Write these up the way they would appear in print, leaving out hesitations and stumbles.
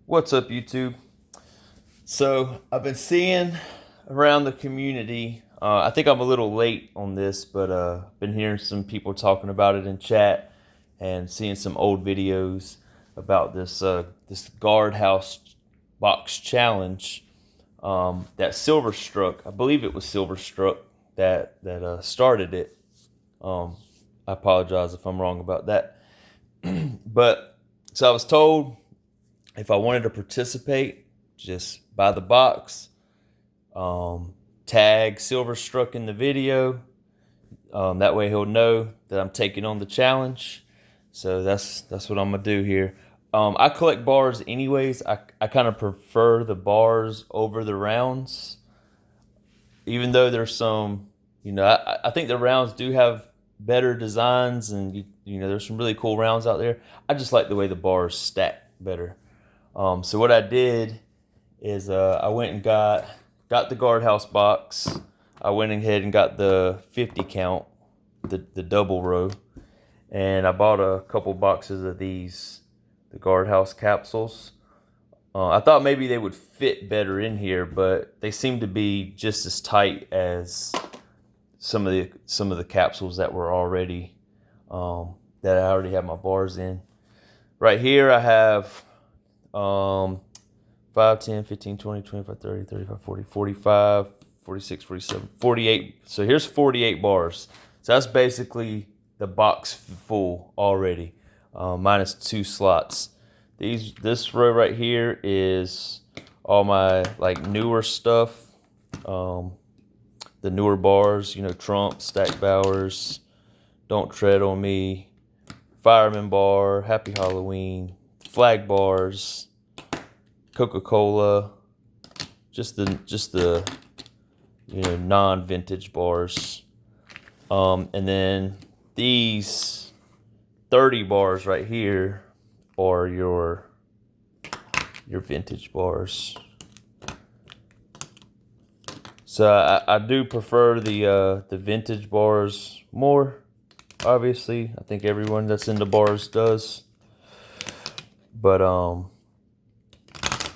What's up, YouTube? So I've been seeing around the community. I think I'm a little late on this, but been hearing some people talking about it in chat and seeing some old videos about this Guardhouse Box challenge that Silverstruck. I believe it was Silverstruck that started it. I apologize if I'm wrong about that, but so I was told if I wanted to participate, just buy the box, tag Silverstruck in the video. That way he'll know that I'm taking on the challenge. So that's what I'm gonna do here. I collect bars anyways. I kind of prefer the bars over the rounds, even though there's some. I think the rounds do have better designs, and there's some really cool rounds out there. I just like the way the bars stack better. So what I did is I went and got the Guardhouse box. I went ahead and got the 50 count, the double row, and I bought a couple boxes of these, the Guardhouse capsules. I thought maybe they would fit better in here, but they seem to be just as tight as some of the capsules that were already that I already have my bars in. Right here I have 5, 10, 15, 20, 25, 30, 35, 40, 45, 46, 47, 48. So here's 48 bars. So that's basically the box full already, minus 2 slots. This row right here is all my like newer stuff, the newer bars, Trump, Stack Bowers, Don't Tread on Me, Fireman Bar, Happy Halloween, Flag Bars, Coca-Cola, just the non-vintage bars, and then these 30 bars right here are your vintage bars. So I do prefer the vintage bars more. Obviously, I think everyone that's into bars does, but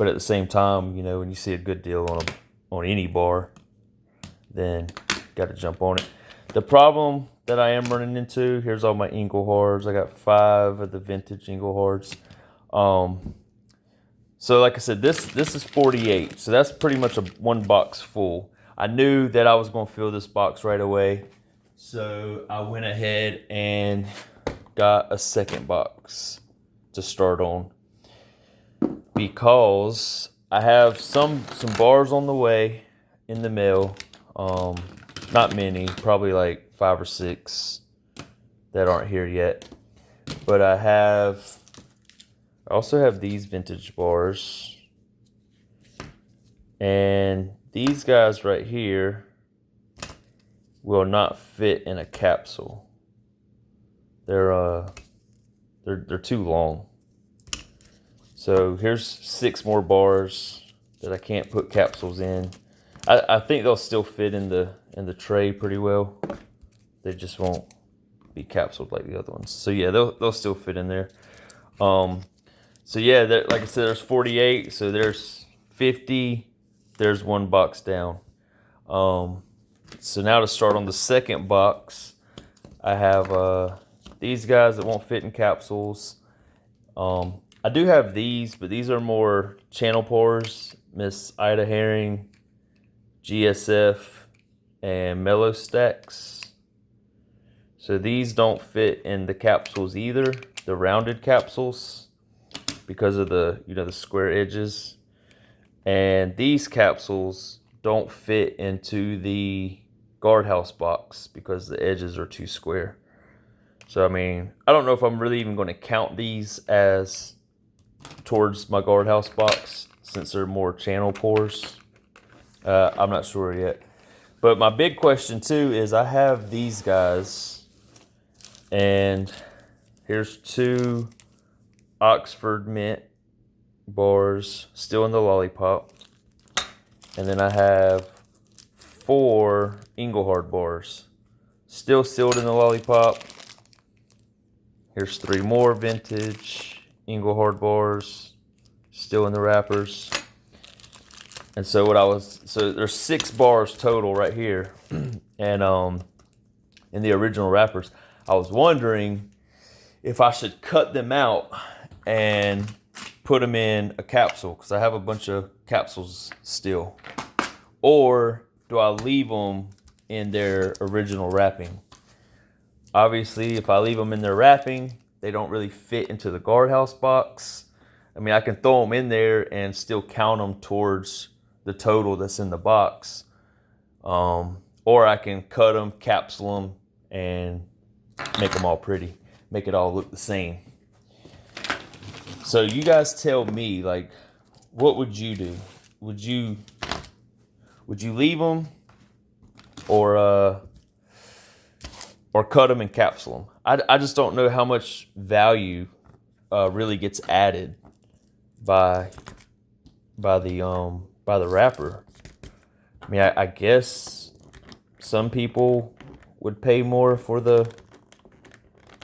at the same time, when you see a good deal on any bar, then got to jump on it. The problem that I am running into, here's all my Inglehards. I got 5 of the vintage Inglehards. So like I said, this is 48. So that's pretty much a one box full. I knew that I was going to fill this box right away. So I went ahead and got a second box to start on, because I have some bars on the way in the mail. Not many, probably like 5 or 6 that aren't here yet. But I also have these vintage bars. And these guys right here will not fit in a capsule. They're too long. So here's 6 more bars that I can't put capsules in. I think they'll still fit in the tray pretty well. They just won't be capsuled like the other ones. So yeah, they'll still fit in there. So yeah, like I said, there's 48. So there's 50. There's one box down. So now to start on the second box, I have these guys that won't fit in capsules. I do have these, but these are more channel pours. Miss Ida Herring, GSF, and Mellow Stacks. So these don't fit in the capsules either, the rounded capsules, because of the the square edges. And these capsules don't fit into the Guardhouse box because the edges are too square. So I mean, I don't know if I'm really even going to count these as towards my Guardhouse box, since they're more channel pours. I'm not sure yet. But my big question too is, I have these guys, and here's 2 Oxford Mint bars still in the lollipop, and then I have 4 Engelhard bars still sealed in the lollipop. Here's 3 more vintage Engelhard bars still in the wrappers. And so there's 6 bars total right here. And in the original wrappers, I was wondering if I should cut them out and put them in a capsule, because I have a bunch of capsules still. Or do I leave them in their original wrapping? Obviously, if I leave them in their wrapping, they don't really fit into the Guardhouse box. I mean, I can throw them in there and still count them towards the total that's in the box. Or I can cut them, capsule them, and make them all pretty. Make it all look the same. So you guys tell me, like, what would you do? Would you leave them or cut them and capsule them? I just don't know how much value really gets added by the wrapper. I mean, I guess some people would pay more for the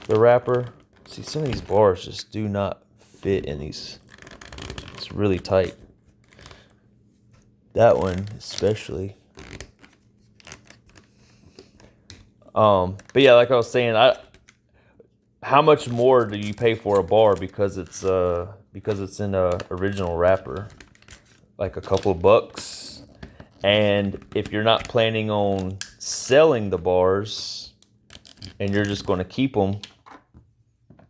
wrapper. See, some of these bars just do not fit in these. It's really tight. That one especially. But yeah, like I was saying, how much more do you pay for a bar because it's in a original wrapper? Like a couple of bucks. And if you're not planning on selling the bars and you're just going to keep them,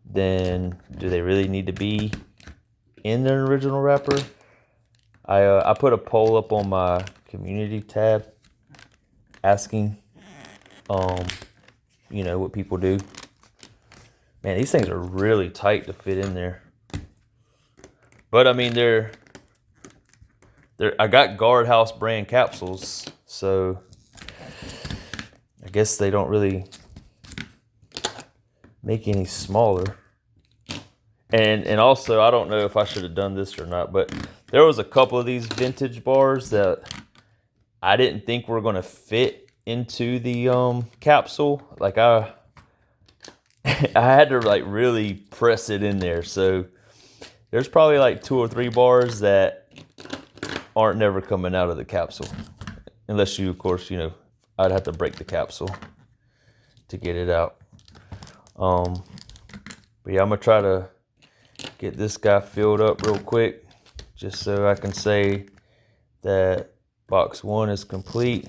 then do they really need to be in their original wrapper? I put a poll up on my community tab asking what people do. Man, these things are really tight to fit in there. But I mean, I got Guardhouse brand capsules, so I guess they don't really make any smaller. And also, I don't know if I should have done this or not, but there was a couple of these vintage bars that I didn't think were going to fit into the capsule. Like I had to like really press it in there. So there's probably like 2 or 3 bars that aren't never coming out of the capsule, unless you, of course, I'd have to break the capsule to get it out. But yeah, I'm gonna try to get this guy filled up real quick, just so I can say that box 1 is complete.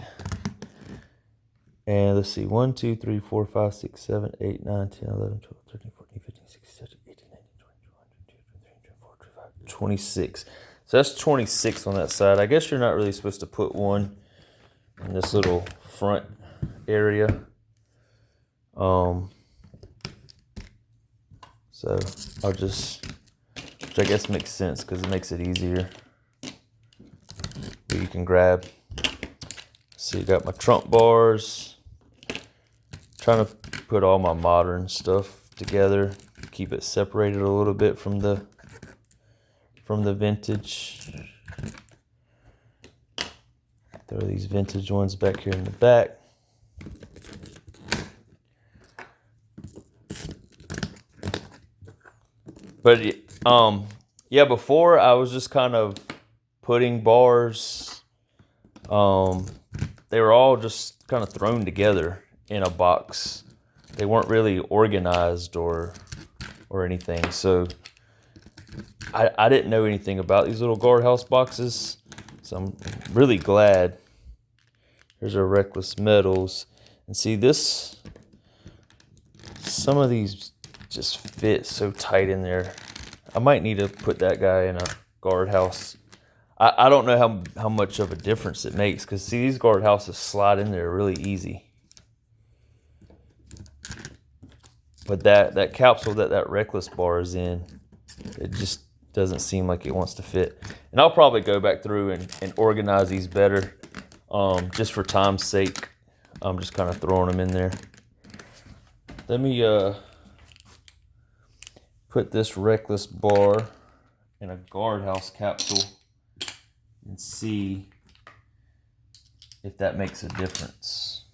And let's see, 1, 2, 3, 4, 5, 6, 7, 8, 9, 10, 11, 12, 13, 14, 15, 16, 17, 18, 19, 20, 21, 22, 23, 24, 25, 26. So that's 26 on that side. I guess you're not really supposed to put one in this little front area. So I'll just, which I guess makes sense because it makes it easier. You can grab. See, got my trunk bars. Trying to put all my modern stuff together. Keep it separated a little bit from the vintage. Throw these vintage ones back here in the back. But yeah, before I was just kind of putting bars. They were all just kind of thrown together in a box. They weren't really organized or anything. So I didn't know anything about these little Guardhouse boxes. So I'm really glad. Here's our Reckless Metals. And see this, some of these just fit so tight in there. I might need to put that guy in a Guardhouse. I don't know how much of a difference it makes, because see, these Guardhouses slide in there really easy. But that capsule that Reckless bar is in, it just doesn't seem like it wants to fit. And I'll probably go back through and organize these better. Just for time's sake, I'm just kind of throwing them in there. Let me put this Reckless bar in a Guardhouse capsule and see if that makes a difference.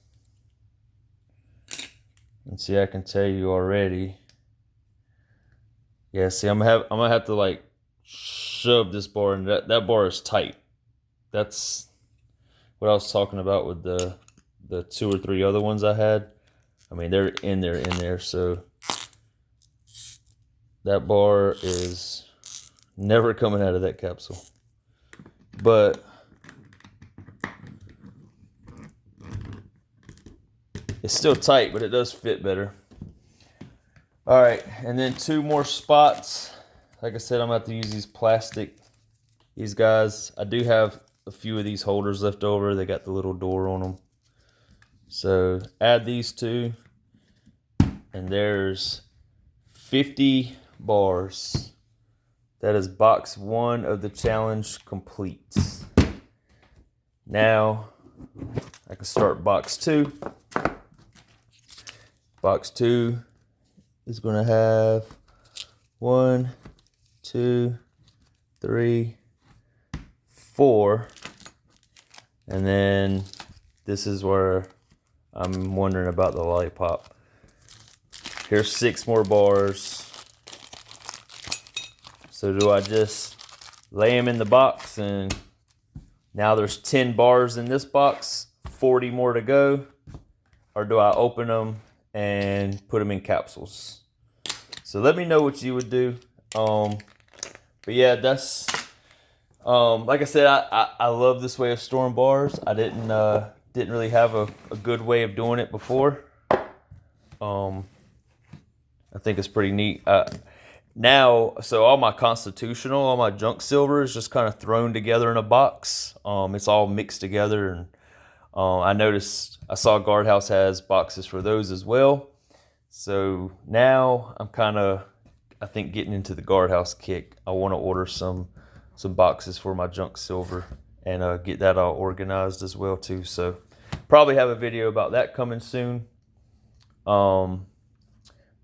And see, I can tell you already. Yeah, see, I'm gonna have to like shove this bar, and that bar is tight. That's what I was talking about with the 2 or 3 other ones I had. I mean, they're in there. So that bar is never coming out of that capsule. But it's still tight, but it does fit better. All right, and then 2 more spots. Like I said, I'm about to use these guys. I do have a few of these holders left over. They got the little door on them. So add these 2, and there's 50 bars. That is box 1 of the challenge complete. Now I can start box 2. Box 2 is going to have 1, 2, 3, 4, and then this is where I'm wondering about the lollipop. Here's 6 more bars. So do I just lay them in the box, and now there's 10 bars in this box, 40 more to go, or do I open them and put them in capsules? So let me know what you would do. But yeah, that's like I said, I love this way of storing bars. I didn't really have a good way of doing it before. I think it's pretty neat. Now, so all my constitutional, all my junk silver is just kind of thrown together in a box. It's all mixed together, and I saw Guardhouse has boxes for those as well. So now I'm kind of, I think, getting into the Guardhouse kick. I want to order some boxes for my junk silver and get that all organized as well too. So probably have a video about that coming soon. But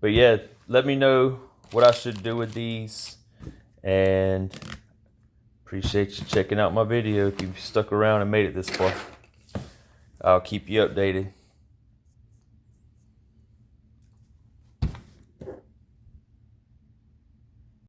yeah, let me know what I should do with these, and appreciate you checking out my video. If you've stuck around and made it this far, I'll keep you updated.